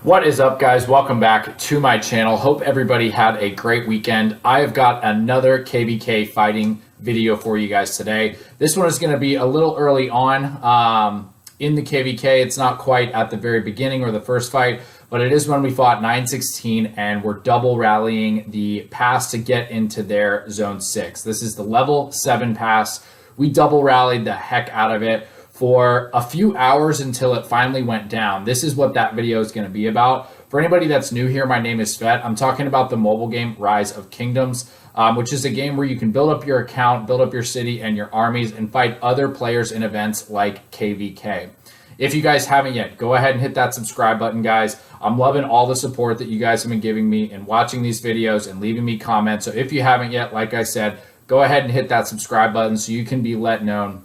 What is up, guys? Welcome back to my channel. Hope everybody had a great weekend. I have got another KVK fighting video for you guys today. This one is going to be a little early on in the KVK. It's not quite at the very beginning or the first fight, but it is when we fought 916 and we're double rallying the pass to get into their zone 6. This is the level 7 pass. We double rallied the heck out of it for a few hours until it finally went down. This is what that video is going to be about. For anybody that's new here, my name is Svet. I'm talking about the mobile game Rise of Kingdoms, which is a game where you can build up your account, build up your city and your armies, and fight other players in events like KVK. If you guys haven't yet, go ahead and hit that subscribe button, guys. I'm loving all the support that you guys have been giving me and watching these videos and leaving me comments. So if you haven't yet, like I said, go ahead and hit that subscribe button so you can be let known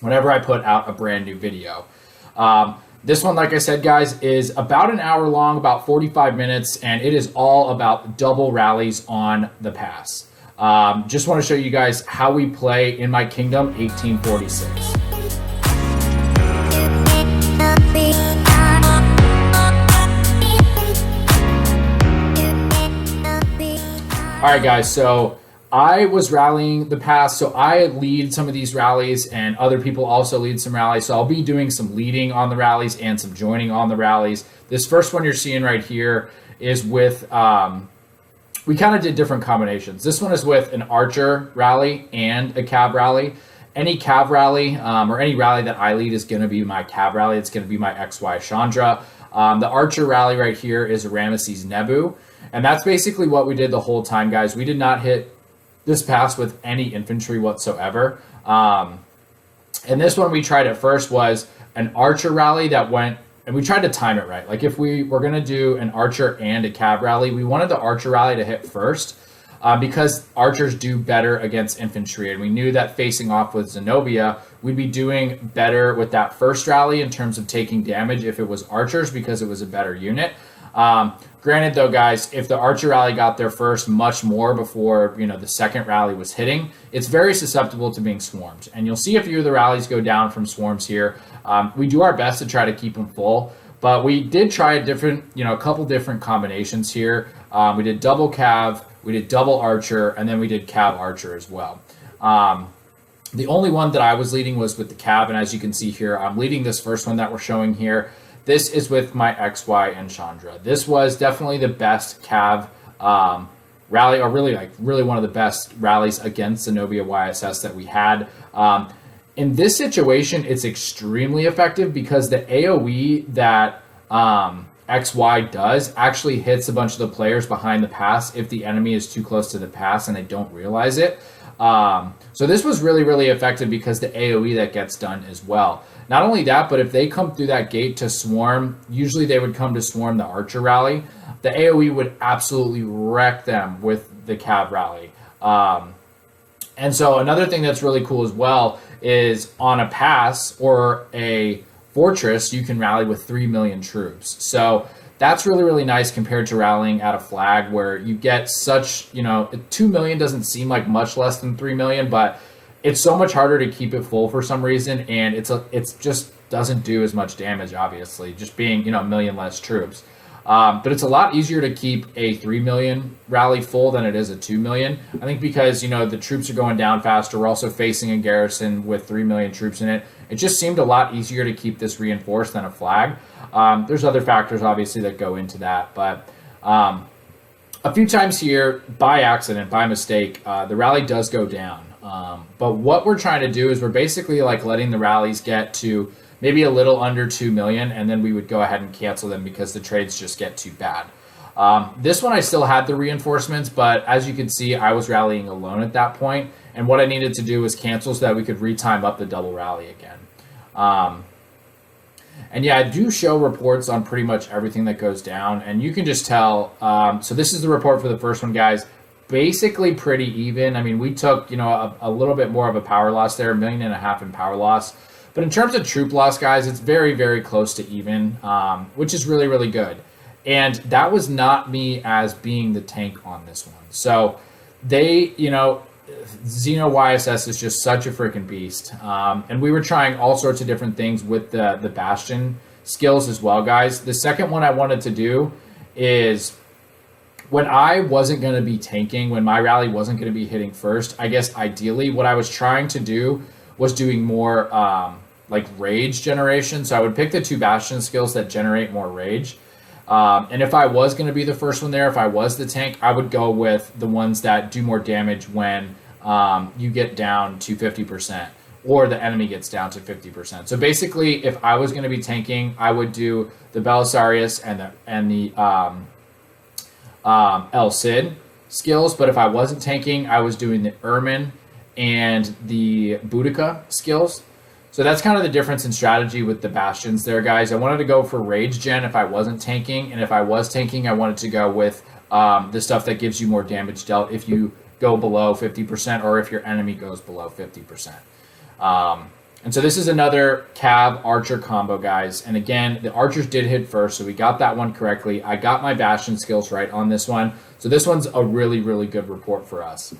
whenever I put out a brand new video. This one, like I said, guys, is about an hour long, about 45 minutes, and it is all about double rallies on the pass. Just want to show you guys how we play in my kingdom 1846. All right, guys, so I was rallying the pass, so I lead some of these rallies and other people also lead some rallies. So I'll be doing some leading on the rallies and some joining on the rallies. This first one you're seeing right here is with, we kind of did different combinations. This one is with an archer rally and a cav rally. Any cav rally or any rally that I lead is going to be my cav rally. It's going to be my XY Chandra. The archer rally right here is a Rameses Nebu. And that's basically what we did the whole time, guys. We did not hit this pass with any infantry whatsoever. And this one we tried at first was an archer rally that went, and we tried to time it right. Like if we were going to do an archer and a cav rally, we wanted the archer rally to hit first because archers do better against infantry. And we knew that facing off with Zenobia, we'd be doing better with that first rally in terms of taking damage if it was archers because it was a better unit. Granted though, guys, if the archer rally got there first much more before, the second rally was hitting, it's very susceptible to being swarmed. And you'll see a few of the rallies go down from swarms here. We do our best to try to keep them full, but we did try a couple different combinations here. We did double cav, we did double archer, and then we did cav archer as well. The only one that I was leading was with the cav, and as you can see here, I'm leading this first one that we're showing here. This is with my XY and Chandra. This was definitely the best cav rally, or really one of the best rallies against Zenobia YSS that we had. In this situation, it's extremely effective because the AoE that XY does actually hits a bunch of the players behind the pass if the enemy is too close to the pass and they don't realize it. So this was really, really effective because the AoE that gets done as well. Not only that, but if they come through that gate to swarm, usually they would come to swarm the archer rally. The AoE would absolutely wreck them with the cav rally. And so another thing that's really cool as well is on a pass or a fortress, you can rally with 3 million troops. So that's really, really nice compared to rallying at a flag where you get such, 2 million doesn't seem like much less than 3 million, but it's so much harder to keep it full for some reason, and it's just doesn't do as much damage, obviously, just being, a million less troops. But it's a lot easier to keep a 3 million rally full than it is a 2 million. I think because, the troops are going down faster. We're also facing a garrison with 3 million troops in it. It just seemed a lot easier to keep this reinforced than a flag. There's other factors, obviously, that go into that. But a few times here, by accident, by mistake, the rally does go down. But what we're trying to do is we're basically letting the rallies get to maybe a little under 2 million, and then we would go ahead and cancel them because the trades just get too bad. This one I still had the reinforcements, but as you can see, I was rallying alone at that point, and what I needed to do was cancel so that we could retime up the double rally again. And yeah, I do show reports on pretty much everything that goes down, and you can just tell. So this is the report for the first one, guys. Basically pretty even. I mean, we took, a little bit more of a power loss there, 1.5 million in power loss. But in terms of troop loss, guys, it's very, very close to even, which is really, really good. And that was not me as being the tank on this one. So they, Xeno YSS is just such a freaking beast. And we were trying all sorts of different things with the Bastion skills as well, guys. The second one I wanted to do is when I wasn't going to be tanking, when my rally wasn't going to be hitting first, I guess ideally what I was trying to do was doing more like rage generation. So I would pick the 2 bastion skills that generate more rage. And if I was going to be the first one there, if I was the tank, I would go with the ones that do more damage when you get down to 50% or the enemy gets down to 50%. So basically, if I was going to be tanking, I would do the Belisarius and the El Cid skills. But if I wasn't tanking, I was doing the Ermin and the Boudica skills. So that's kind of the difference in strategy with the bastions there, guys. I wanted to go for rage gen if I wasn't tanking, and if I was tanking, I wanted to go with the stuff that gives you more damage dealt if you go below 50% or if your enemy goes below 50%. And so this is another CAV archer combo, guys. And again, the archers did hit first, so we got that one correctly. I got my bastion skills right on this one. So this one's a really, really good report for us.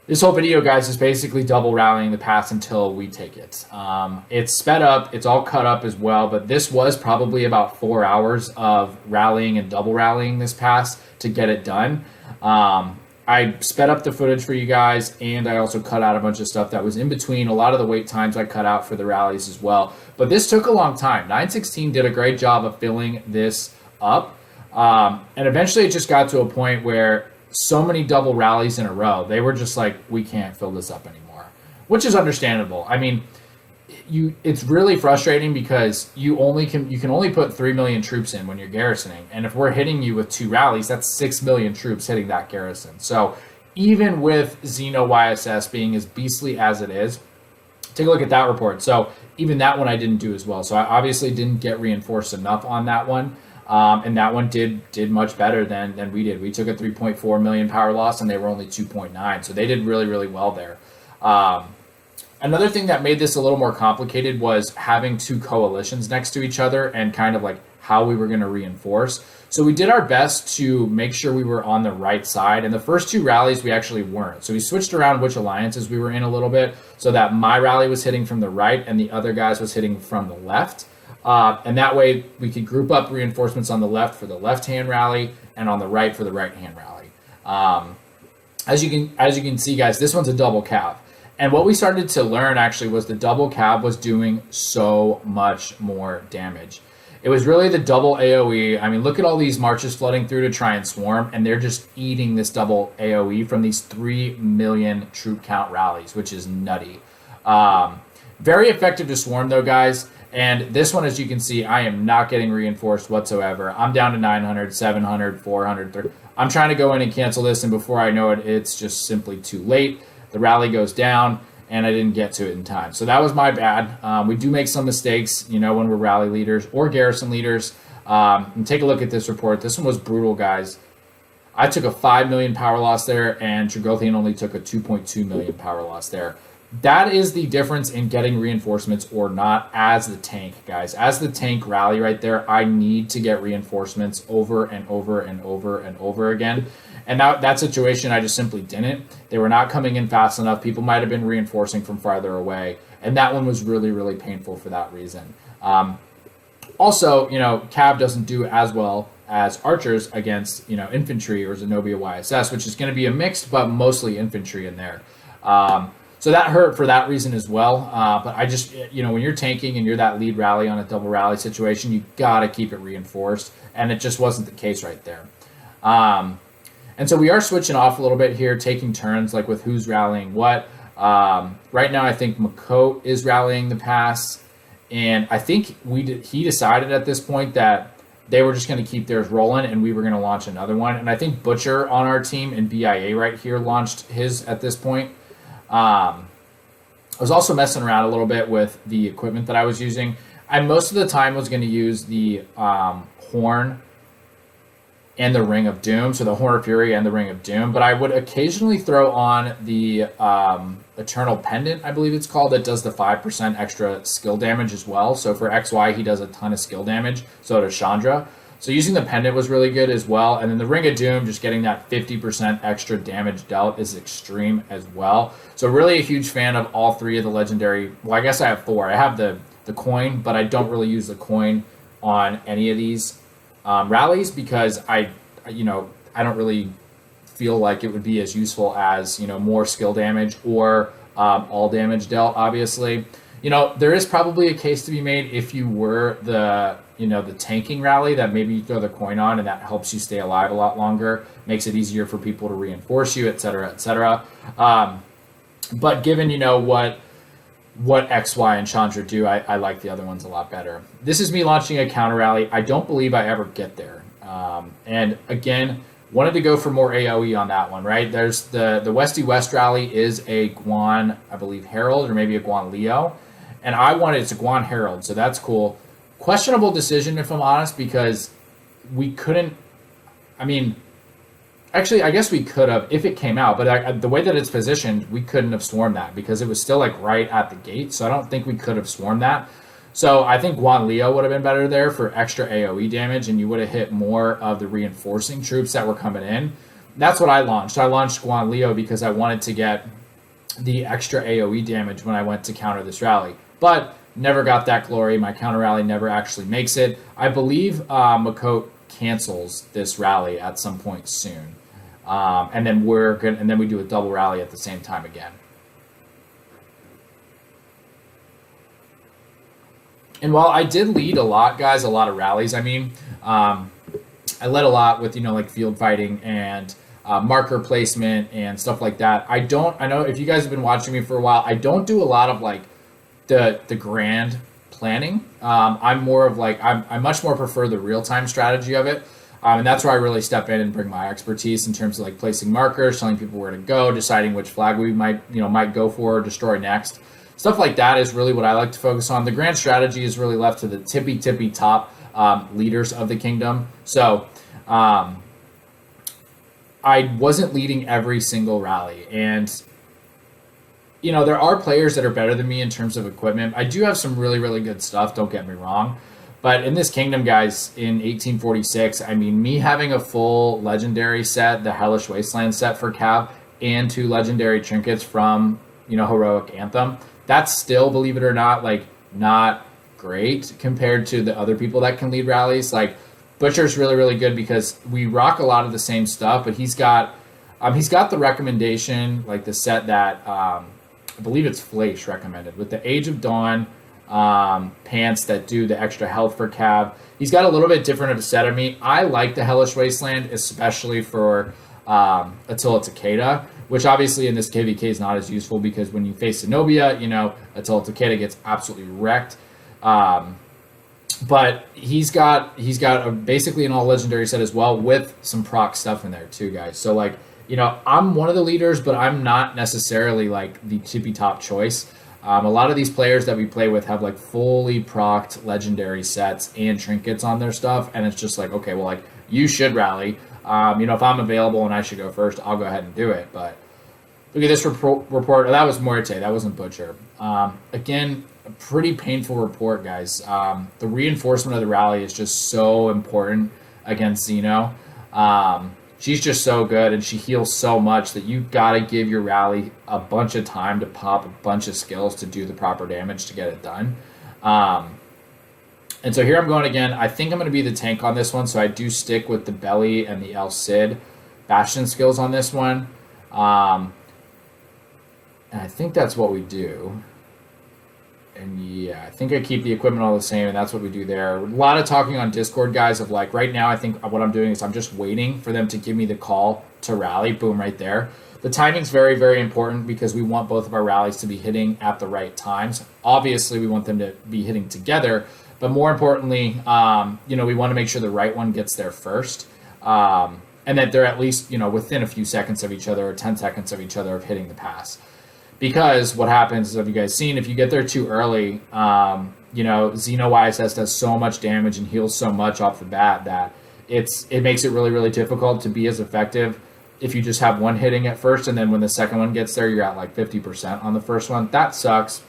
This whole video, guys, is basically double rallying the pass until we take it. It's sped up. It's all cut up as well, but this was probably about 4 hours of rallying and double rallying this pass to get it done. I sped up the footage for you guys, and I also cut out a bunch of stuff that was in between. A lot of the wait times I cut out for the rallies as well. But this took a long time. 916 did a great job of filling this up. And eventually it just got to a point where so many double rallies in a row, they were just like, we can't fill this up anymore, which is understandable. I mean, it's really frustrating because you can only put 3 million troops in when you're garrisoning, and if we're hitting you with 2 rallies, that's 6 million troops hitting that garrison. So even with Xeno YSS being as beastly as it is, take a look at that report. So even that one I didn't do as well. So I obviously didn't get reinforced enough on that one. And that one did much better than we did. We took a 3.4 million power loss, and they were only 2.9. So they did really, really well there. Another thing that made this a little more complicated was having 2 coalitions next to each other and kind of like how we were going to reinforce. So we did our best to make sure we were on the right side. And the first 2 rallies, we actually weren't. So we switched around which alliances we were in a little bit so that my rally was hitting from the right and the other guys was hitting from the left. And that way we could group up reinforcements on the left for the left-hand rally and on the right for the right-hand rally. As you can see, guys, this one's a double cav. And what we started to learn actually was the double cav was doing so much more damage. It was really the double AoE. I mean, look at all these marches flooding through to try and swarm, and they're just eating this double AoE from these 3 million troop count rallies, which is nutty. Very effective to swarm though, guys. And this one, as you can see, I am not getting reinforced whatsoever. I'm down to 900, 700, 400. I'm trying to go in and cancel this, and before I know it, it's just simply too late. The rally goes down, and I didn't get to it in time. So that was my bad. We do make some mistakes, you know, when we're rally leaders or garrison leaders. And take a look at this report. This one was brutal, guys. I took a 5 million power loss there, and Dragothien only took a 2.2 million power loss there. That is the difference in getting reinforcements or not as the tank, guys. As the tank rally right there, I need to get reinforcements over and over and over and over again. And that situation, I just simply didn't. They were not coming in fast enough. People might have been reinforcing from farther away. And that one was really, really painful for that reason. Also, you know, CAV doesn't do as well as archers against, you know, infantry or Zenobia YSS, which is going to be a mixed, but mostly infantry in there. So that hurt for that reason as well. But I just, you know, when you're tanking and you're that lead rally on a double rally situation, you got to keep it reinforced. And it just wasn't the case right there. And so we are switching off a little bit here, taking turns like with who's rallying what. Right now, I think Macote is rallying the pass. And I think he decided at this point that they were just going to keep theirs rolling and we were going to launch another one. And I think Butcher on our team and BIA right here launched his at this point. I was also messing around a little bit with the equipment that I was using. I most of the time was going to use the Horn and the Ring of Doom, so the Horn of Fury and the Ring of Doom, but I would occasionally throw on the Eternal Pendant, I believe it's called, that does the 5% extra skill damage as well. So for XY, he does a ton of skill damage, so does Chandra. So using the Pendant was really good as well, and then the Ring of Doom, just getting that 50% extra damage dealt is extreme as well. So really a huge fan of all 3 of the legendary, well, I guess I have 4. I have the the coin, but I don't really use the coin on any of these rallies because I don't really feel like it would be as useful as, more skill damage or all damage dealt, obviously. There is probably a case to be made if you were the tanking rally that maybe you throw the coin on and that helps you stay alive a lot longer, makes it easier for people to reinforce you, etc., etc. But given, what X, Y, and Chandra do, I like the other ones a lot better. This is me launching a counter rally. I don't believe I ever get there. And again, wanted to go for more AoE on that one, right? There's the Westy West rally is a Guan, I believe, Herald, or maybe a Guan Leo. And I wanted it's a Guan Herald, so that's cool. Questionable decision, if I'm honest, because we couldn't, actually, I guess we could have if it came out, but the way that it's positioned, we couldn't have swarmed that because it was still like right at the gate. So I don't think we could have swarmed that. So I think Guan Leo would have been better there for extra AoE damage, and you would have hit more of the reinforcing troops that were coming in. That's what I launched. I launched Guan Leo because I wanted to get the extra AoE damage when I went to counter this rally. But never got that glory. My counter rally never actually makes it. I believe Macote cancels this rally at some point soon. And then we do a double rally at the same time again. And while I did lead a lot, guys, a lot of rallies, I led a lot with, like field fighting and marker placement and stuff like that. I know if you guys have been watching me for a while, I don't do a lot of like the grand planning. I'm more of like, I much more prefer the real-time strategy of it. And that's where I really step in and bring my expertise in terms of like placing markers, telling people where to go, deciding which flag we might go for or destroy next. Stuff like that is really what I like to focus on. The grand strategy is really left to the tippy top leaders of the kingdom. So I wasn't leading every single rally. And, there are players that are better than me in terms of equipment. I do have some really, really good stuff, don't get me wrong. But in this kingdom, guys, in 1846, me having a full legendary set, the Hellish Wasteland set for CAV, and 2 legendary trinkets from, Heroic Anthem, that's still, believe it or not, like not great compared to the other people that can lead rallies. Like Butcher's really, really good because we rock a lot of the same stuff, but he's got the recommendation, like the set that I believe it's Fleisch recommended with the Age of Dawn pants that do the extra health for CAV. He's got a little bit different of a set of me. I like the Hellish Wasteland, especially for Attila Takeda, which obviously in this KVK is not as useful because when you face Zenobia, Attila Takeda gets absolutely wrecked. But he's got basically an all legendary set as well with some proc stuff in there too, guys. So like, I'm one of the leaders, but I'm not necessarily like the tippy top choice. A lot of these players that we play with have like fully procced legendary sets and trinkets on their stuff, and it's just like, okay, well, like you should rally. If I'm available and I should go first, I'll go ahead and do it. But look at this report. Oh, that was Muerte. That wasn't Butcher. Again, a pretty painful report, guys. The reinforcement of the rally is just so important against Zeno. She's just so good, and she heals so much that you've got to give your rally a bunch of time to pop a bunch of skills to do the proper damage to get it done. And so here I'm going again. I think I'm going to be the tank on this one, so I do stick with the Belly and the El Cid Bastion skills on this one. And I think that's what we do. And yeah, I think I keep the equipment all the same, and that's what we do there. A lot of talking on Discord, guys, of like right now I think what I'm doing is I'm just waiting for them to give me the call to rally. Boom, right there. The timing's very, very important because we want both of our rallies to be hitting at the right times. Obviously, we want them to be hitting together, but more importantly, we want to make sure the right one gets there first, and that they're at least, within a few seconds of each other or 10 seconds of each other of hitting the pass. Because what happens is, have you guys seen, if you get there too early, Xeno YSS does so much damage and heals so much off the bat that it makes it really, really difficult to be as effective if you just have one hitting at first, and then when the second one gets there, you're at like 50% on the first one. That sucks.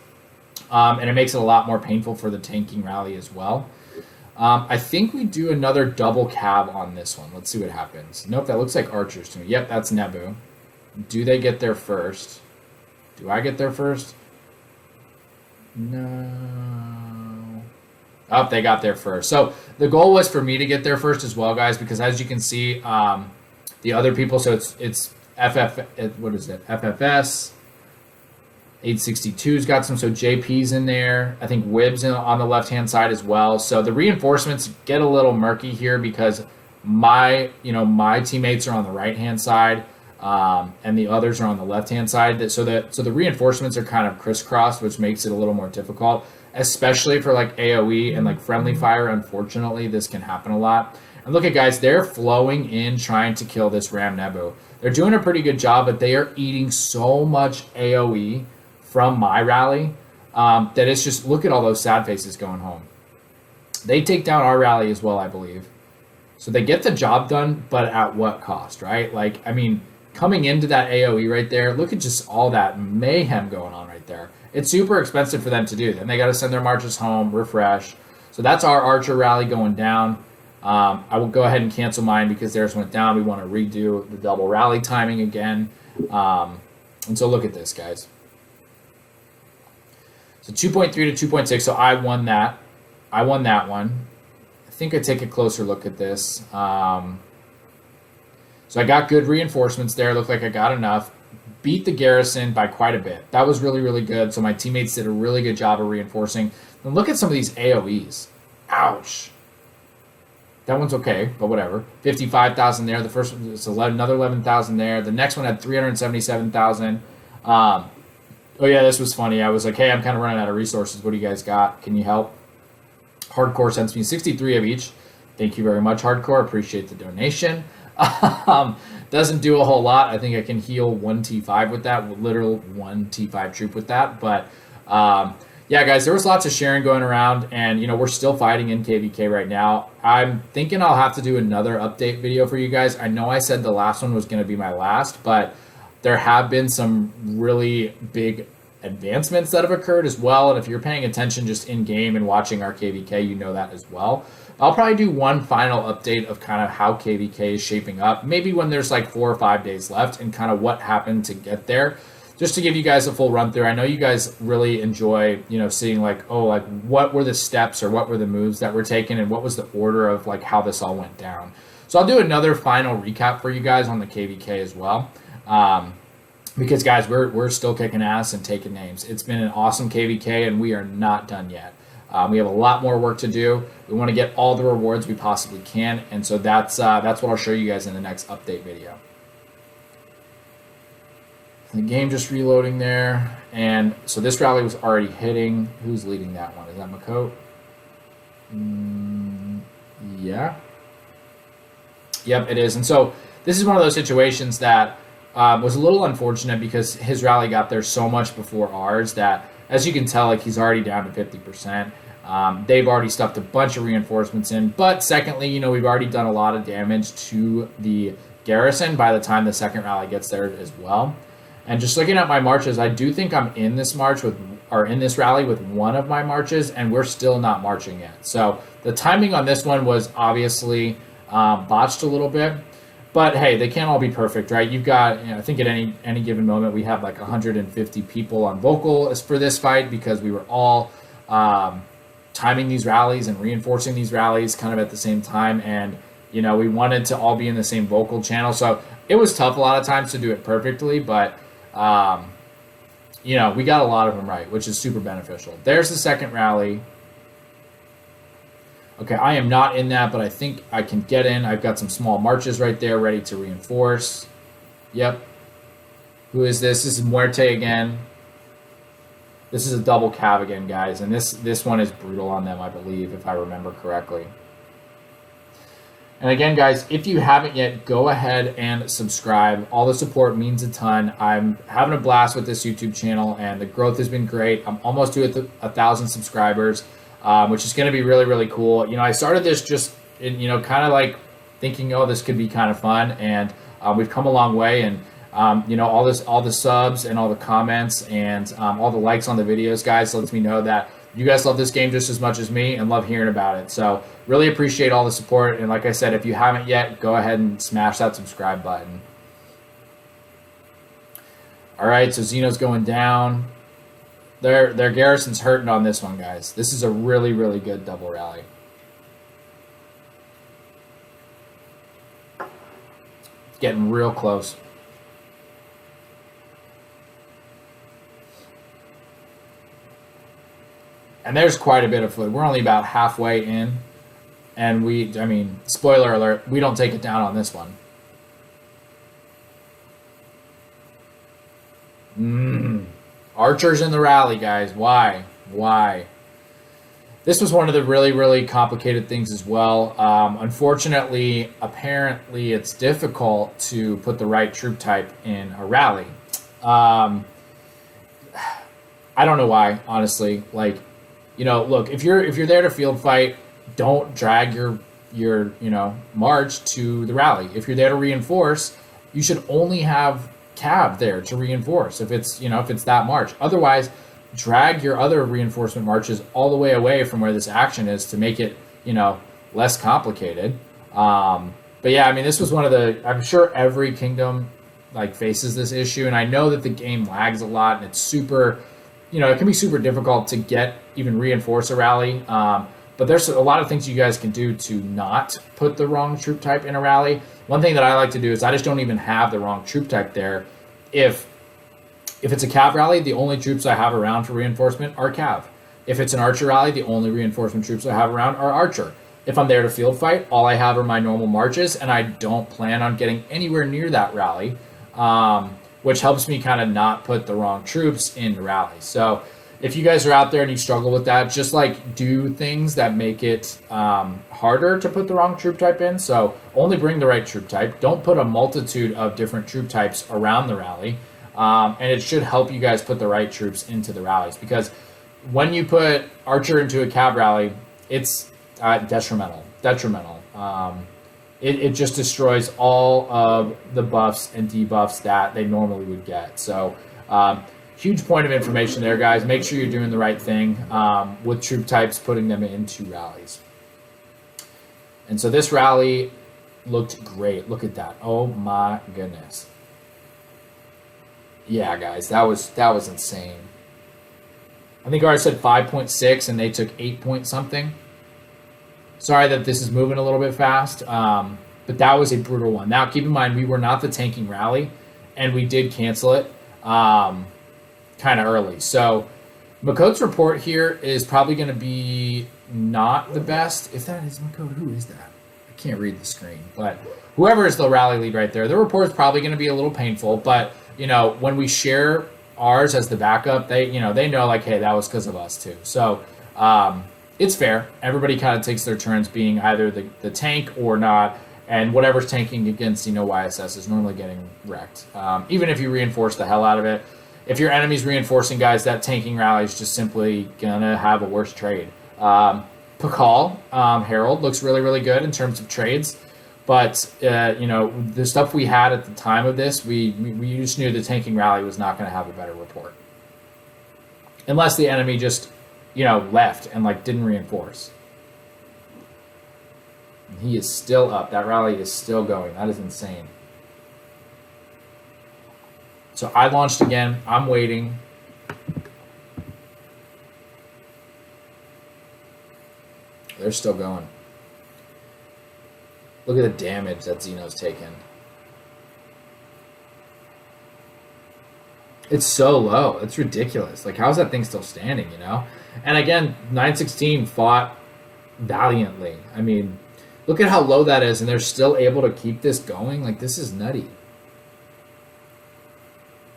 And it makes it a lot more painful for the tanking rally as well. I think we do another double cav on this one. Let's see what happens. Nope, that looks like archers to me. Yep, that's Nebu. Do they get there first? Do I get there first? No. Oh, they got there first. So the goal was for me to get there first as well, guys, because as you can see, the other people, so it's what is it? FFS, 862's got some, so JP's in there. I think Wibb's on the left-hand side as well. So the reinforcements get a little murky here because my teammates are on the right-hand side, and the others are on the left-hand side. So the reinforcements are kind of crisscrossed, which makes it a little more difficult, especially for like AoE and like friendly fire. Unfortunately, this can happen a lot. And look at, guys, they're flowing in trying to kill this Ram Nebu. They're doing a pretty good job, but they are eating so much AoE from my rally that it's just, look at all those sad faces going home. They take down our rally as well, I believe. So they get the job done, but at what cost, right? Like, I mean, coming into that AoE right there, look at just all that mayhem going on right there. It's super expensive for them to do. Then they got to send their marches home, refresh. So that's our Archer rally going down. I will go ahead and cancel mine because theirs went down. We want to redo the double rally timing again. And so look at this, guys. So 2.3 to 2.6. So I won that. I won that one. I think I take a closer look at this. So I got good reinforcements there. Looked like I got enough. Beat the garrison by quite a bit. That was really, really good. So my teammates did a really good job of reinforcing. And look at some of these AoEs. Ouch. That one's okay, but whatever. 55,000 there. The first one is another 11,000 there. The next one had 377,000. Oh yeah, this was funny. I was like, hey, I'm kind of running out of resources. What do you guys got? Can you help? Hardcore sends me 63 of each. Thank you very much, Hardcore. Appreciate the donation. Doesn't do a whole lot. I think I can heal 1 T5 with that, literal 1 T5 troop with that. But yeah, guys, there was lots of sharing going around, and we're still fighting in KVK right now. I'm thinking I'll have to do another update video for you guys. I know I said the last one was going to be my last, but there have been some really big advancements that have occurred as well. And if you're paying attention just in game and watching our KVK, you know that as well. I'll probably do one final update of kind of how KVK is shaping up, maybe when there's like 4 or 5 days left and kind of what happened to get there. Just to give you guys a full run through. I know you guys really enjoy, seeing like, oh, like what were the steps or what were the moves that were taken and what was the order of like how this all went down. So I'll do another final recap for you guys on the KVK as well. Because guys, we're still kicking ass and taking names. It's been an awesome KVK and we are not done yet. We have a lot more work to do. We want to get all the rewards we possibly can. And so that's what I'll show you guys in the next update video. The game just reloading there. And so this rally was already hitting. Who's leading that one? Is that Macote? Yeah. Yep, it is. And so this is one of those situations that was a little unfortunate because his rally got there so much before ours that, as you can tell, like he's already down to 50%. They've already stuffed a bunch of reinforcements in. But secondly, we've already done a lot of damage to the garrison by the time the second rally gets there as well. And just looking at my marches, I do think I'm in this rally with one of my marches, and we're still not marching yet. So the timing on this one was obviously botched a little bit. But hey, they can't all be perfect, right? You've got, I think at any given moment, we have like 150 people on vocal for this fight because we were all timing these rallies and reinforcing these rallies kind of at the same time. And, we wanted to all be in the same vocal channel. So it was tough a lot of times to do it perfectly, but we got a lot of them right, which is super beneficial. There's the second rally. Okay, I am not in that, but I think I can get in. I've got some small marches right there ready to reinforce. Yep. Who is this? This is Muerte again. This is a double cav again, guys. And this one is brutal on them, I believe, if I remember correctly. And again, guys, if you haven't yet, go ahead and subscribe. All the support means a ton. I'm having a blast with this YouTube channel, and the growth has been great. I'm almost to 1,000 subscribers, which is going to be really, really cool. I started this just in, kind of like thinking, oh, this could be kind of fun, and we've come a long way. And all the subs and all the comments and all the likes on the videos, guys, lets me know that you guys love this game just as much as me and love hearing about it. So really appreciate all the support. And like I said, if you haven't yet, go ahead and smash that subscribe button. All right, so Xeno's going down. Their garrison's hurting on this one, guys. This is a really, really good double rally. It's getting real close. And there's quite a bit of food. We're only about halfway in. And I mean, spoiler alert, we don't take it down on this one. Archers in the rally, guys. Why? Why? This was one of the really, really complicated things as well. Unfortunately, apparently, it's difficult to put the right troop type in a rally. I don't know why, honestly. Like, you know, look, if you're there to field fight, don't drag your march to the rally. If you're there to reinforce, you should only have CAV there to reinforce if it's that march. Otherwise, drag your other reinforcement marches all the way away from where this action is to make it, less complicated. But yeah, I mean, this was one of I'm sure every kingdom faces this issue, and I know that the game lags a lot and it's super, it can be super difficult to even reinforce a rally. But there's a lot of things you guys can do to not put the wrong troop type in a rally. One thing that I like to do is I just don't even have the wrong troop type there. If it's a CAV rally, the only troops I have around for reinforcement are CAV. If it's an archer rally, the only reinforcement troops I have around are archer. If I'm there to field fight, all I have are my normal marches, and I don't plan on getting anywhere near that rally, which helps me kind of not put the wrong troops in the rally. So if you guys are out there and you struggle with that, just do things that make it harder to put the wrong troop type in. So only bring the right troop type. Don't put a multitude of different troop types around the rally. And it should help you guys put the right troops into the rallies, because when you put archer into a CAV rally, it's detrimental. It just destroys all of the buffs and debuffs that they normally would get. So huge point of information there, guys. Make sure you're doing the right thing with troop types, putting them into rallies. And so this rally looked great. Look at that. Oh my goodness. Yeah, guys, that was insane. I think ours said 5.6 and they took 8 point something. Sorry that this is moving a little bit fast, but that was a brutal one. Now, keep in mind, we were not the tanking rally, and we did cancel it kind of early. So Macote's report here is probably going to be not the best. If that is Macote, who is that? I can't read the screen, but whoever is the rally lead right there, the report is probably going to be a little painful, but when we share ours as the backup, they know hey, that was because of us too. So it's fair. Everybody kind of takes their turns being either the tank or not, and whatever's tanking against YSS is normally getting wrecked. Even if you reinforce the hell out of it, if your enemy's reinforcing, guys, that tanking rally is just simply gonna have a worse trade. Pakal Herald looks really, really good in terms of trades. But, the stuff we had at the time of this, we just knew the tanking rally was not going to have a better report. Unless the enemy just, left and, didn't reinforce. And he is still up. That rally is still going. That is insane. So I launched again. I'm waiting. They're still going. Look at the damage that Xeno's taken. It's so low. It's ridiculous. How is that thing still standing, And again, 916 fought valiantly. I mean, look at how low that is, and they're still able to keep this going. This is nutty.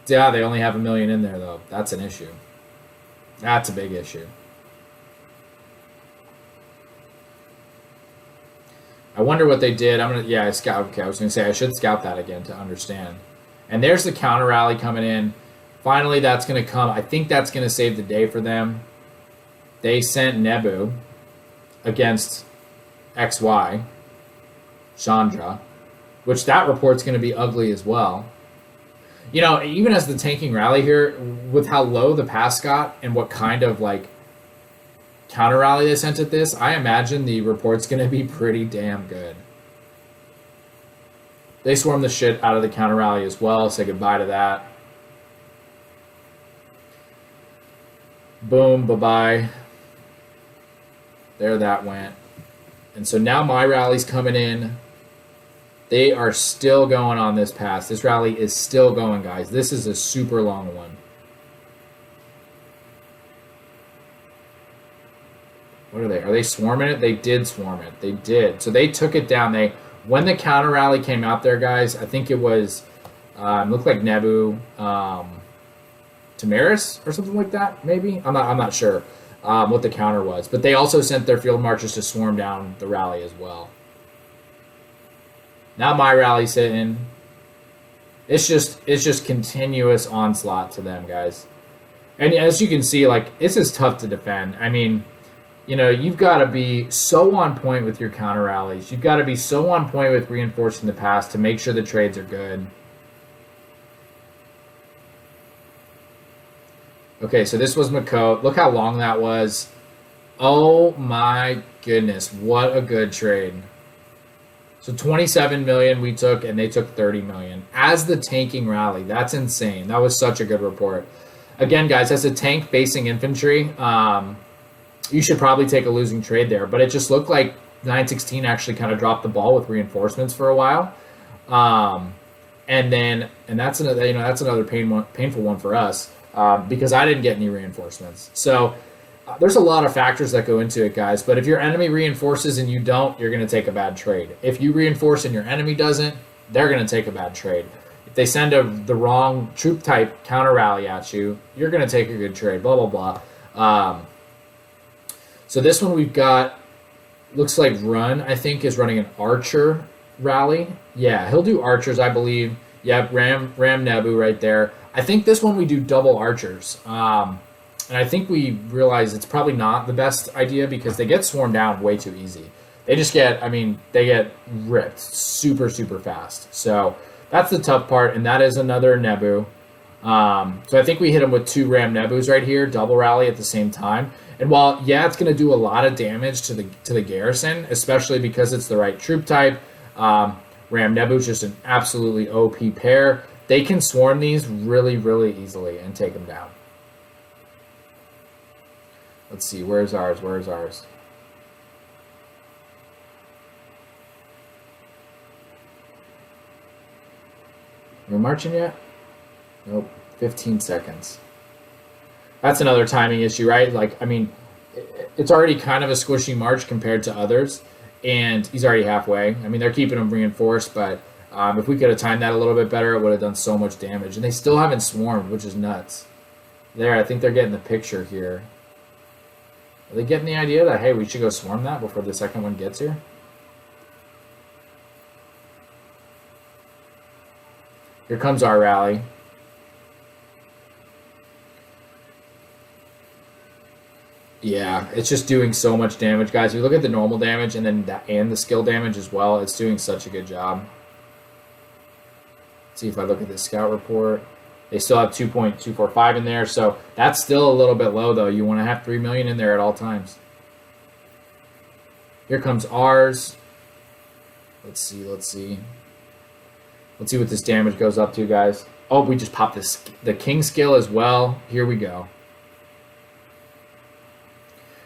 Yeah, they only have 1 million in there, though. That's an issue. That's a big issue. I wonder what they did. I scout. Okay, I was gonna say I should scout that again to understand. And there's the counter rally coming in. Finally, that's gonna come. I think that's gonna save the day for them. They sent Nebu against XY, Chandra, which that report's gonna be ugly as well. Even as the tanking rally here, with how low the pass got and what kind of counter rally they sent at this, I imagine the report's going to be pretty damn good. They swarmed the shit out of the counter rally as well. Say goodbye to that. Boom, bye-bye. There that went. And so now my rally's coming in. They are still going on this pass. This rally is still going, guys. This is a super long one. What are they? Are they swarming it? They did swarm it. They did. So they took it down. When the counter rally came out there, guys, I think it was, looked like Nebu, Tamaris or something like that, maybe? I'm not sure what the counter was. But they also sent their field marchers to swarm down the rally as well. Now my rally's hitting. It's just continuous onslaught to them, guys. And as you can see, like, this is tough to defend. I mean, you know, you've got to be so on point with your counter rallies. You've got to be so on point with reinforcing the pass to make sure the trades are good. Okay, so this was Macote. Look how long that was. Oh my goodness, what a good trade. So 27 million we took, and they took 30 million. As the tanking rally, that's insane. That was such a good report. Again, guys, as a tank facing infantry, you should probably take a losing trade there. But it just looked like 916 actually kind of dropped the ball with reinforcements for a while. And that's another painful one for us because I didn't get any reinforcements. So there's a lot of factors that go into it, guys. But if your enemy reinforces and you don't, you're going to take a bad trade. If you reinforce and your enemy doesn't, they're going to take a bad trade. If they send the wrong troop type counter rally at you, you're going to take a good trade, blah, blah, blah. So this one we've got, looks like Run, I think, is running an Archer rally. Yeah, he'll do Archers, I believe. Yep, Ram Nebu right there. I think this one we do double Archers. And I think we realize it's probably not the best idea because they get swarmed down way too easy. They just get, they get ripped super, super fast. So that's the tough part, and that is another Nebu. So I think we hit him with 2 Ram Nebus right here, double rally at the same time. And while, yeah, it's going to do a lot of damage to the garrison, especially because it's the right troop type, Ram Nebu is just an absolutely OP pair. They can swarm these really, really easily and take them down. Let's see, where's ours? Where's ours? We're marching yet? Nope, 15 seconds. That's another timing issue, right? Like, it's already kind of a squishy march compared to others, and he's already halfway. They're keeping him reinforced, but if we could have timed that a little bit better, it would have done so much damage. And they still haven't swarmed, which is nuts. There, I think they're getting the picture here. Are they getting the idea that, hey, we should go swarm that before the second one gets here? Here comes our rally. Yeah, it's just doing so much damage, guys. If you look at the normal damage and the skill damage as well, it's doing such a good job. Let's see if I look at the scout report. They still have 2.245 in there, so that's still a little bit low, though. You want to have 3 million in there at all times. Here comes ours. Let's see. Let's see what this damage goes up to, guys. Oh, we just popped the king skill as well. Here we go.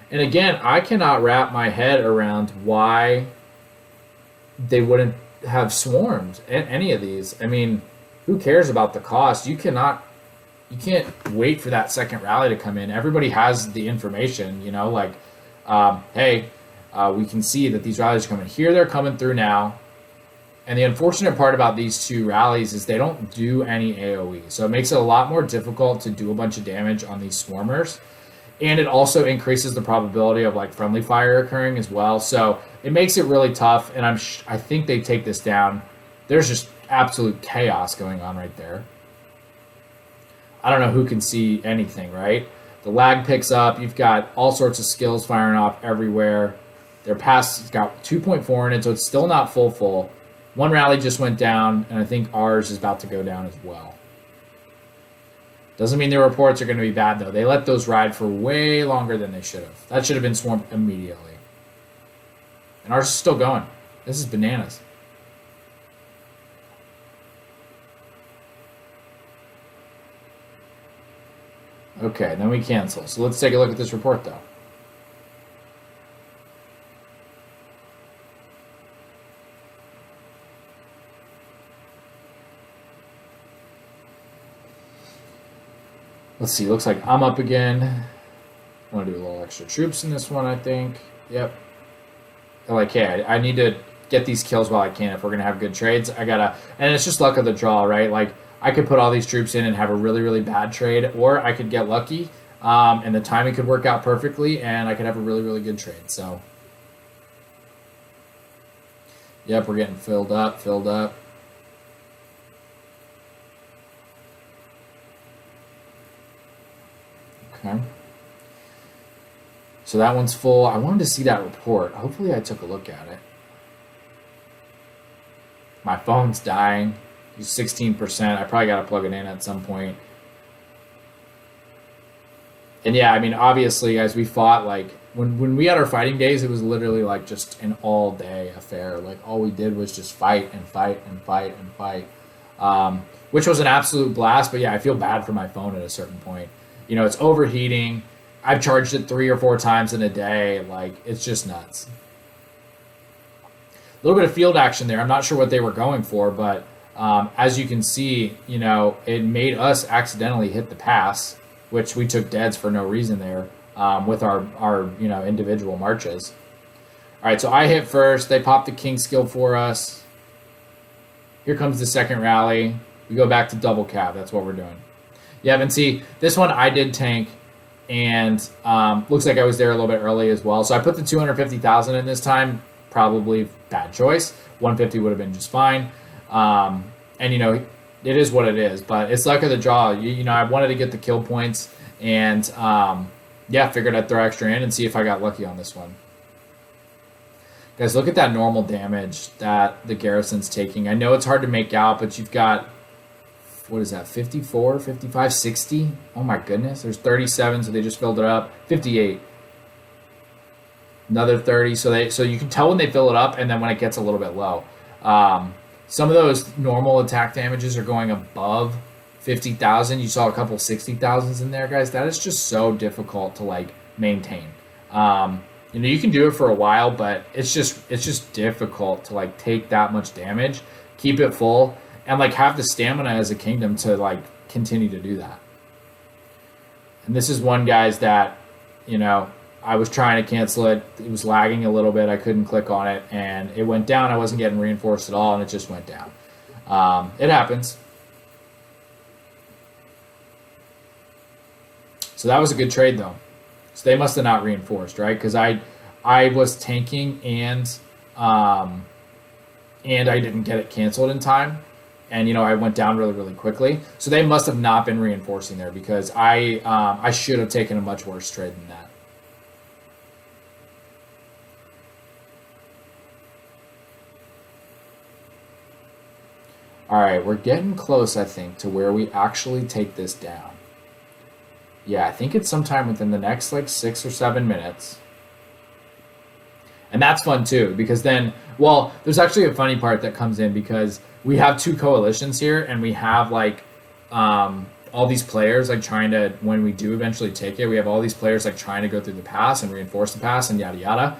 And again, I cannot wrap my head around why they wouldn't have swarmed any of these. Who cares about the cost? You can't wait for that second rally to come in. Everybody has the information, hey, we can see that these rallies are coming. Here they're coming through now. And the unfortunate part about these 2 rallies is they don't do any AoE. So it makes it a lot more difficult to do a bunch of damage on these swarmers. And it also increases the probability of friendly fire occurring as well. So it makes it really tough. And I think they take this down. There's just absolute chaos going on right there. I don't know who can see anything, right? The lag picks up. You've got all sorts of skills firing off everywhere. Their pass has got 2.4 in it, so it's still not full. One rally just went down, and I think ours is about to go down as well. Doesn't mean their reports are going to be bad, though. They let those ride for way longer than they should have. That should have been swarmed immediately. And ours is still going. This is bananas. Okay, then we cancel. So let's take a look at this report, though. Let's see, looks like I'm up again. I want to do a little extra troops in this one, I think. Yep. Like, hey, I need to get these kills while I can if we're going to have good trades. I got to, and it's just luck of the draw, right? Like, I could put all these troops in and have a really, really bad trade, or I could get lucky, and the timing could work out perfectly, and I could have a really, really good trade. So, yep, we're getting filled up. Okay. So that one's full. I wanted to see that report. Hopefully I took a look at it. My phone's dying. It's 16%. I probably got to plug it in at some point. And yeah, I mean, obviously, guys, we fought, like, when we had our fighting days, it was literally like just an all-day affair. Like, all we did was just fight and fight and fight and fight, which was an absolute blast. But yeah, I feel bad for my phone at a certain point. You know, it's overheating. I've charged it 3 or 4 times in a day. Like, it's just nuts. A little bit of field action there. I'm not sure what they were going for, but as you can see, you know, it made us accidentally hit the pass, which we took deads for no reason there with our you know, individual marches. All right, so I hit first. They popped the king skill for us. Here comes the second rally. We go back to double cav. That's what we're doing. Yeah, and see, this one I did tank, and looks like I was there a little bit early as well. So I put the 250,000 in this time. Probably bad choice. 150 would have been just fine. And, you know, it is what it is. But it's luck of the draw. You know, I wanted to get the kill points. And, yeah, figured I'd throw extra in and see if I got lucky on this one. Guys, look at that normal damage that the garrison's taking. I know it's hard to make out, but you've got... What is that, 54, 55, 60? Oh my goodness, there's 37, so they just filled it up. 58. Another 30, so you can tell when they fill it up and then when it gets a little bit low. Some of those normal attack damages are going above 50,000. You saw a couple 60,000s in there, guys. That is just so difficult to, like, maintain. You know, you can do it for a while, but it's just difficult to, like, take that much damage, keep it full, and, like, have the stamina as a kingdom to, like, continue to do that. And this is one, guys, that, you know, I was trying to cancel it. It was lagging a little bit. I couldn't click on it, and it went down. I wasn't getting reinforced at all, and it just went down. It happens. So that was a good trade, though. So they must have not reinforced, right? Because I was tanking, and I didn't get it canceled in time. And, you know, I went down really, really quickly. So they must have not been reinforcing there, because I should have taken a much worse trade than that. All right, we're getting close, I think, to where we actually take this down. Yeah, I think it's sometime within the next, like, 6 or 7 minutes. And that's fun, too, because then, well, there's actually a funny part that comes in, because we have 2 coalitions here, and we have, like, all these players, like, trying to, when we do eventually take it, we have all these players, like, trying to go through the pass and reinforce the pass and yada yada.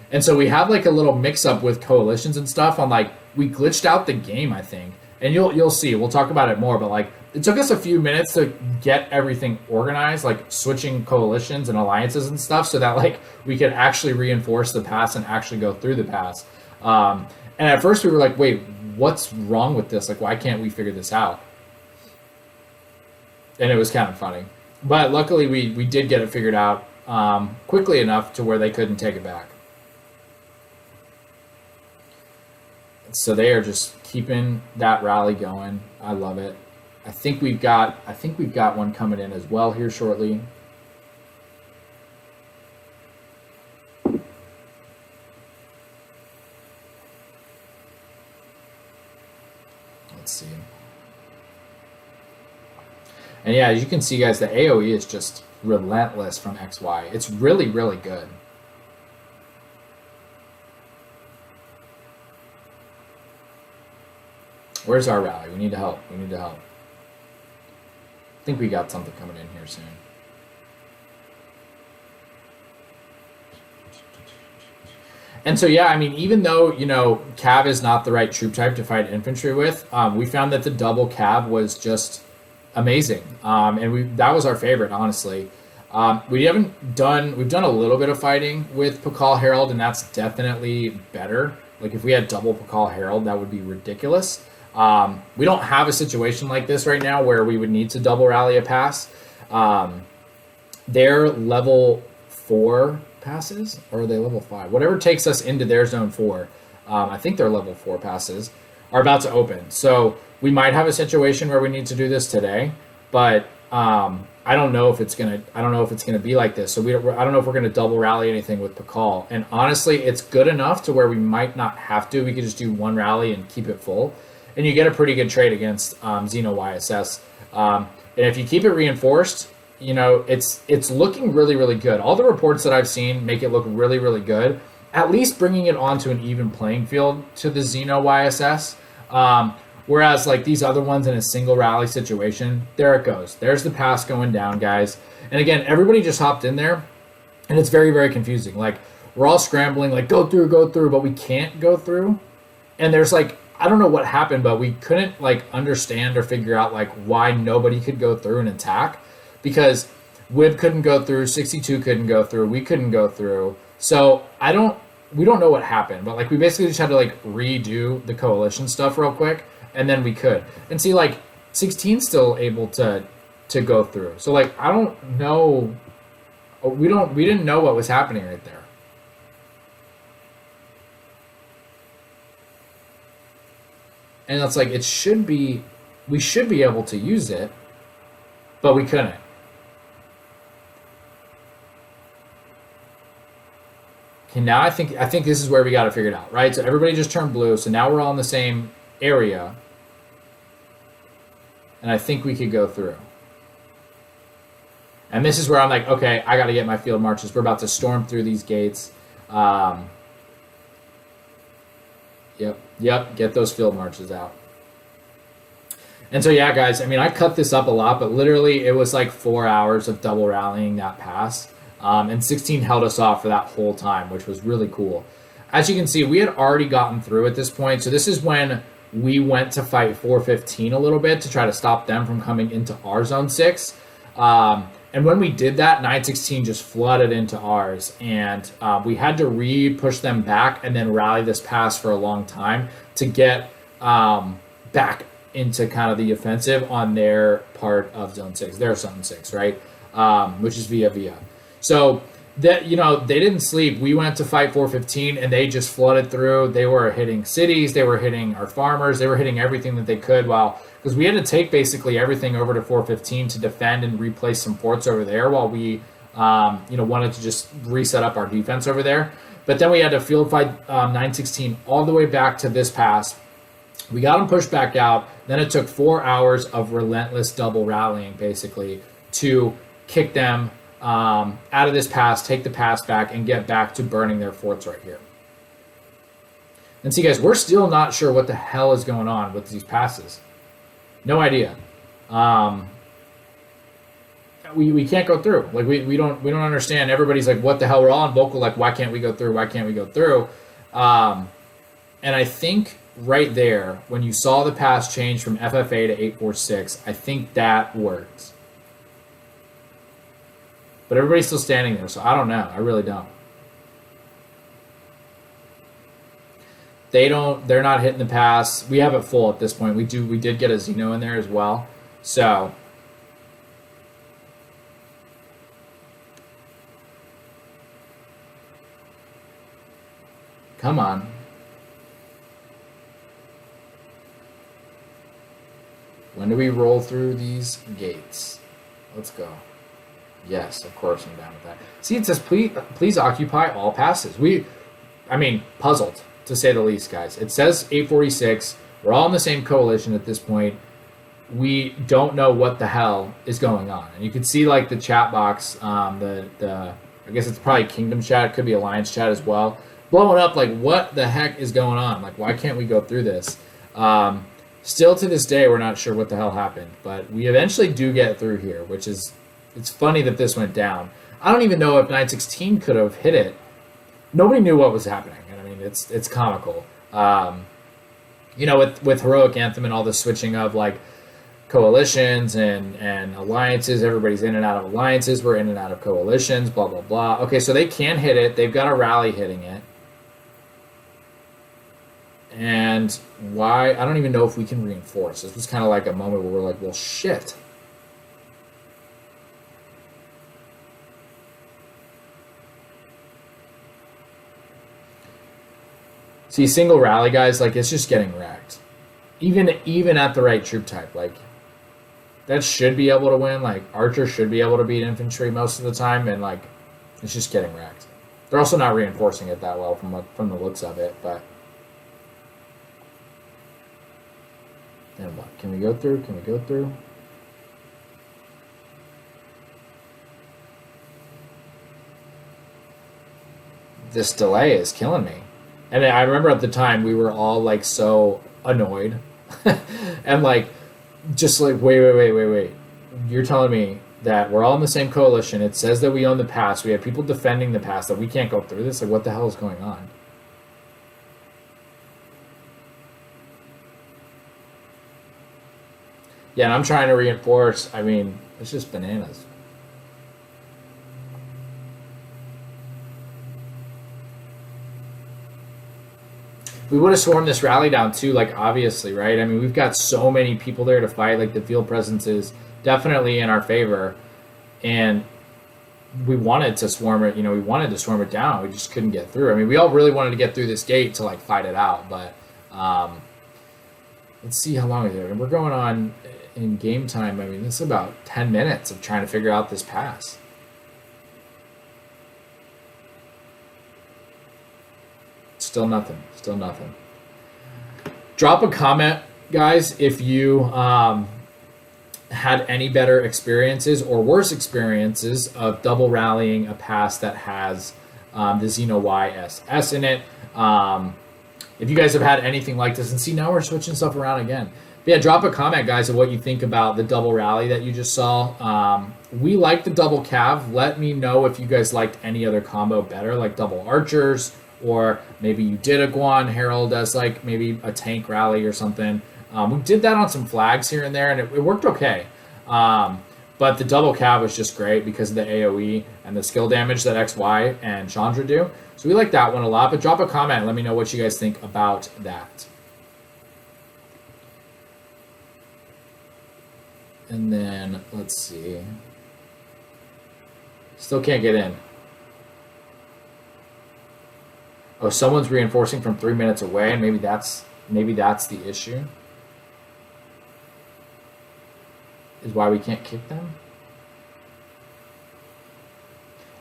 And so we have, like, a little mix-up with coalitions and stuff on, like, we glitched out the game, I think. And you'll see. We'll talk about it more, but, like, it took us a few minutes to get everything organized, like switching coalitions and alliances and stuff, so that, like, we could actually reinforce the pass and actually go through the pass. And at first we were like, wait, what's wrong with this? Like, why can't we figure this out? And it was kind of funny. But luckily we did get it figured out quickly enough to where they couldn't take it back. So they are just keeping that rally going. I love it. I think we've got one coming in as well here shortly. Let's see. And yeah, as you can see, guys, the AoE is just relentless from XY. It's really, really good. Where's our rally? We need to help. We need to help. think we got something coming in here soon. And so, yeah, I mean, even though, you know, CAV is not the right troop type to fight infantry with, we found that the double CAV was just amazing. And that was our favorite, honestly. We've done a little bit of fighting with Pakal Herald, and that's definitely better. Like, if we had double Pakal Herald, that would be ridiculous. We don't have a situation like this right now where we would need to double rally a pass. They're level 4 passes, or are they level 5? Whatever takes us into their zone 4, I think their level 4 passes are about to open. So we might have a situation where we need to do this today, but I don't know if it's gonna be like this. So I don't know if we're gonna double rally anything with Pakal. And honestly, it's good enough to where we might not have to. We could just do one rally and keep it full, and you get a pretty good trade against Xeno YSS. And if you keep it reinforced, you know, it's looking really, really good. All the reports that I've seen make it look really, really good. At least bringing it onto an even playing field to the Xeno YSS. Whereas like these other ones in a single rally situation, there it goes. There's the pass going down, guys. And again, everybody just hopped in there, and it's very, very confusing. Like, we're all scrambling, like, go through, but we can't go through. And there's like, I don't know what happened, but we couldn't like understand or figure out like why nobody could go through and attack. Because WIB couldn't go through, 62 couldn't go through, we couldn't go through. So we don't know what happened, but like we basically just had to like redo the coalition stuff real quick, and then we could. And see, like 16's still able to go through. So like I don't know, we didn't know what was happening right there. And it's like we should be able to use it, but we couldn't. Okay, now I think this is where we got to figure it out, right? So everybody just turned blue, so now we're all in the same area, and I think we could go through. And this is where I'm like, okay, I got to get my field marches. We're about to storm through these gates. Yep, get those field marches out. And so, yeah, guys, I mean, I cut this up a lot, but literally it was like 4 hours of double rallying that pass. And 16 held us off for that whole time, which was really cool. As you can see, we had already gotten through at this point. So this is when we went to fight 415 a little bit to try to stop them from coming into our zone 6. And when we did that, 916 just flooded into ours. And we had to re-push them back and then rally this pass for a long time to get back into kind of the offensive on their part of zone 6, their zone 6, right? Which is via. So that, you know, they didn't sleep. We went to fight 415 and they just flooded through. They were hitting cities, they were hitting our farmers, they were hitting everything that they could, because we had to take basically everything over to 415 to defend and replace some forts over there while we wanted to just reset up our defense over there. But then we had to field fight 916 all the way back to this pass. We got them pushed back out. Then it took 4 hours of relentless double rallying, basically, to kick them out of this pass, take the pass back, and get back to burning their forts right here. And see, guys, we're still not sure what the hell is going on with these passes. No idea. We can't go through. Like we don't understand. Everybody's like, what the hell? We're all on vocal, like, why can't we go through? Why can't we go through? And I think right there, when you saw the pass change from FFA to 846, I think that worked. But everybody's still standing there, so I don't know. I really don't. They're not hitting the pass. We have it full at this point. We did get a Xeno in there as well. So come on. When do we roll through these gates? Let's go. Yes, of course I'm down with that. See, it says please occupy all passes. Puzzled, to say the least, guys. It says 846. We're all in the same coalition at this point. We don't know what the hell is going on. And you can see like the chat box, I guess it's probably Kingdom chat, it could be Alliance chat as well, blowing up like, what the heck is going on? Like, why can't we go through this? Still to this day, we're not sure what the hell happened, but we eventually do get through here, which is, it's funny that this went down. I don't even know if 916 could have hit it. Nobody knew what was happening, and I mean, it's comical. You know, with Heroic Anthem and all the switching of like coalitions and alliances, everybody's in and out of alliances, we're in and out of coalitions, blah, blah, blah. Okay, so they can hit it. They've got a rally hitting it. And why? I don't even know if we can reinforce. This was kind of like a moment where we're like, well, shit. See, single rally, guys, like, it's just getting wrecked. Even at the right troop type, like, that should be able to win. Like, Archer should be able to beat infantry most of the time, and, like, it's just getting wrecked. They're also not reinforcing it that well from the looks of it, but... Then what? Can we go through? Can we go through? This delay is killing me. And I remember at the time we were all like so annoyed. And like, just like, wait. You're telling me that we're all in the same coalition. It says that we own the pass. We have people defending the pass, that we can't go through this. Like, what the hell is going on? Yeah, and I'm trying to reinforce. I mean, it's just bananas. We would have swarmed this rally down too, like, obviously, right? I mean, we've got so many people there to fight. Like, the field presence is definitely in our favor. And we wanted to swarm it, you know, we wanted to swarm it down. We just couldn't get through. I mean, we all really wanted to get through this gate to, like, fight it out. But let's see how long it is. We're going on in game time. I mean, this is about 10 minutes of trying to figure out this pass. Still nothing. Still nothing. Drop a comment, guys, if you had any better experiences or worse experiences of double rallying a pass that has the Xeno YSS in it. If you guys have had anything like this, and see, now we're switching stuff around again. But yeah, drop a comment, guys, of what you think about the double rally that you just saw. We like the double cav. Let me know if you guys liked any other combo better, like double archers, or maybe you did a Guan Herald as like maybe a tank rally or something. We did that on some flags here and there, and it worked okay. But the double cav was just great because of the AoE and the skill damage that XY and Chandra do. So we like that one a lot. But drop a comment and let me know what you guys think about that. And then, let's see. Still can't get in. Oh, someone's reinforcing from 3 minutes away, and maybe that's the issue. Is why we can't kick them.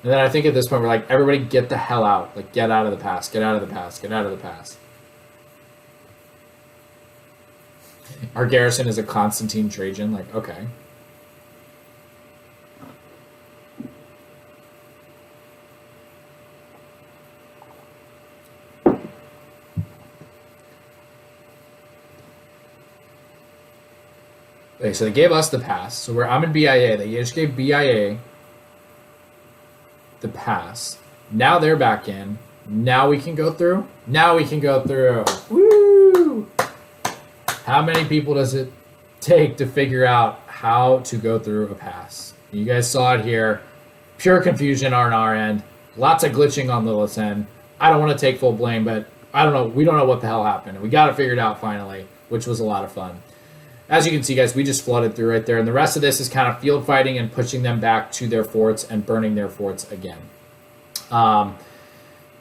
And then I think at this point we're like, everybody get the hell out. Like, get out of the pass, get out of the pass, get out of the pass. Our garrison is a Constantine Trajan. Like, okay. Okay, so they gave us the pass. So I'm in BIA. They just gave BIA the pass. Now they're back in. Now we can go through. Now we can go through. Woo! How many people does it take to figure out how to go through a pass? You guys saw it here. Pure confusion on our end. Lots of glitching on Lilith's end. I don't want to take full blame, but I don't know. We don't know what the hell happened. We got it figured out finally, which was a lot of fun. As you can see, guys, we just flooded through right there. And the rest of this is kind of field fighting and pushing them back to their forts and burning their forts again.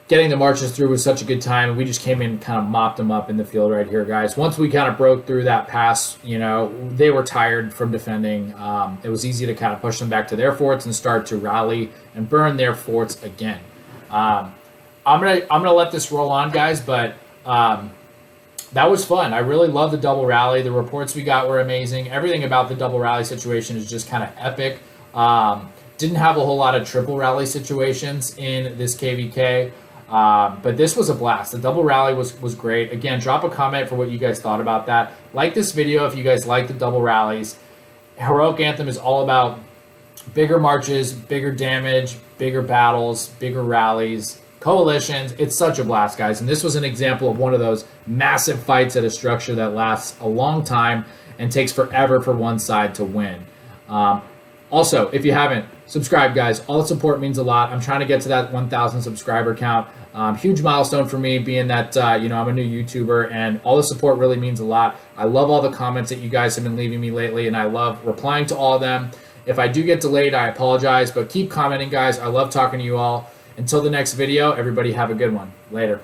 Getting the marches through was such a good time. We just came in and kind of mopped them up in the field right here, guys. Once we kind of broke through that pass, you know, they were tired from defending. It was easy to kind of push them back to their forts and start to rally and burn their forts again. I'm gonna let this roll on, guys, but that was fun. I really love the double rally. The reports we got were amazing. Everything about the double rally situation is just kind of epic. Didn't have a whole lot of triple rally situations in this KVK. But this was a blast. The double rally was great. Again, drop a comment for what you guys thought about that. Like this video if you guys like the double rallies. Heroic Anthem is all about bigger marches, bigger damage, bigger battles, bigger rallies, coalitions. It's such a blast, guys. And this was an example of one of those massive fights at a structure that lasts a long time and takes forever for one side to win. Also, if you haven't, subscribe, guys. All the support means a lot. I'm trying to get to that 1,000 subscriber count. Huge milestone for me, being that, I'm a new YouTuber, and all the support really means a lot. I love all the comments that you guys have been leaving me lately, and I love replying to all of them. If I do get delayed, I apologize, but keep commenting, guys. I love talking to you all. Until the next video, everybody have a good one. Later.